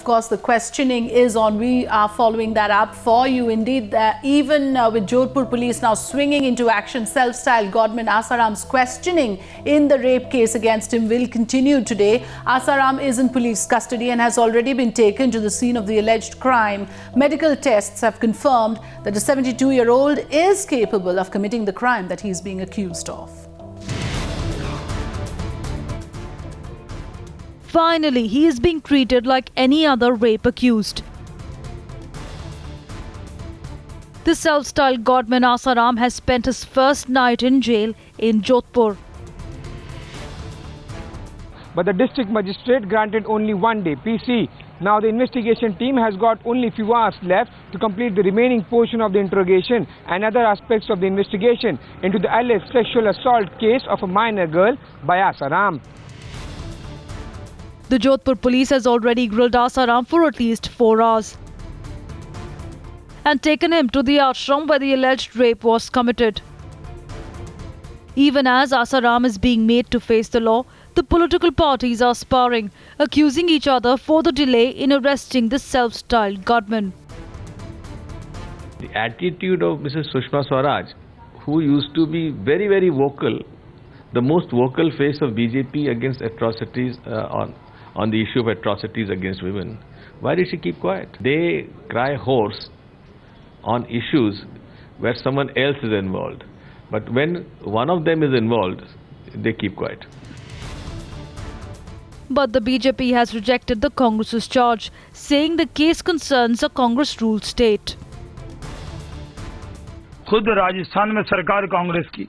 course, the questioning is on. We are following that up for you. Indeed, even with Jodhpur police now swinging into action, self-styled Godman Asaram's questioning in the rape case against him will continue today. Asaram is in police custody and has already been taken to the scene of the alleged crime. Medical tests have confirmed that the 72-year-old is capable of committing the crime that he is being accused of. Finally, he is being treated like any other rape accused. The self-styled Godman Asaram has spent his first night in jail in Jodhpur. But the district magistrate granted only 1 day PC. Now the investigation team has got only few hours left to complete the remaining portion of the interrogation and other aspects of the investigation into the alleged sexual assault case of a minor girl by Asaram. The Jodhpur police has already grilled Asaram for at least 4 hours and taken him to the ashram where the alleged rape was committed. Even as Asaram is being made to face the law, the political parties are sparring, accusing each other for the delay in arresting the self-styled Godman. The attitude of Mrs. Sushma Swaraj, who used to be very, very vocal, the most vocal face of BJP against atrocities on the issue of atrocities against women. Why did she keep quiet? They cry hoarse on issues where someone else is involved. But when one of them is involved, they keep quiet. But the BJP has rejected the Congress's charge, saying the case concerns a Congress-ruled state. खुद राजस्थान में सरकार कांग्रेस की,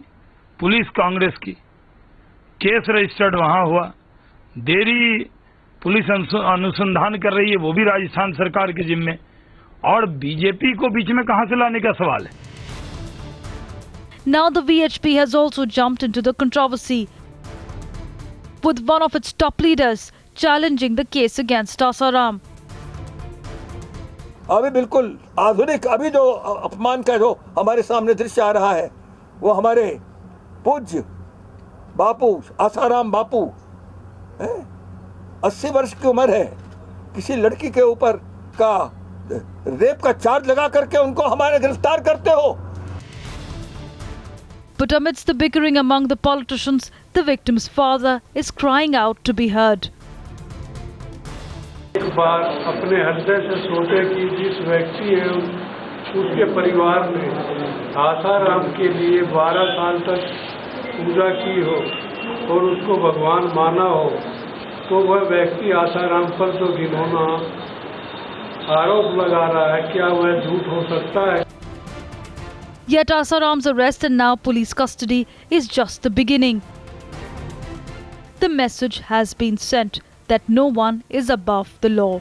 police Congress की, case registered वहां हुआ, देरी police अनुसंधान कर रही है, वो भी राजस्थान सरकार के जिम्मे, और बीजेपी को बीच में कहां से लाने का सवाल है. Now the VHP has also jumped into the controversy, with one of its top leaders challenging the case against Asaram. अभी बिल्कुल आधुनिक अभी जो अपमान का जो हमारे सामने दृश्य आ रहा है, वो हमारे पूज्य बापू आसाराम बापू 80 वर्ष की उम्र है, किसी लड़की के ऊपर का रेप का चार्ज लगा करके उनको हमारे गिरफ्तार करते हो. But amidst the bickering among the politicians, the victim's father is crying out to be heard. एक बार अपने हृदय से सोचे कि जिस व्यक्ति है उसके परिवार ने आसाराम के लिए 12 साल तक पूजा की हो और उसको भगवान माना हो, तो वह व्यक्ति आसाराम पर जो घिनौना आरोप लगा रहा है, क्या वह झूठ हो सकता है? Yet Asaram's arrest and now police custody is just the beginning. The message has been sent that no one is above the law.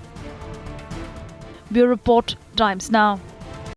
Bureau Report, Times Now.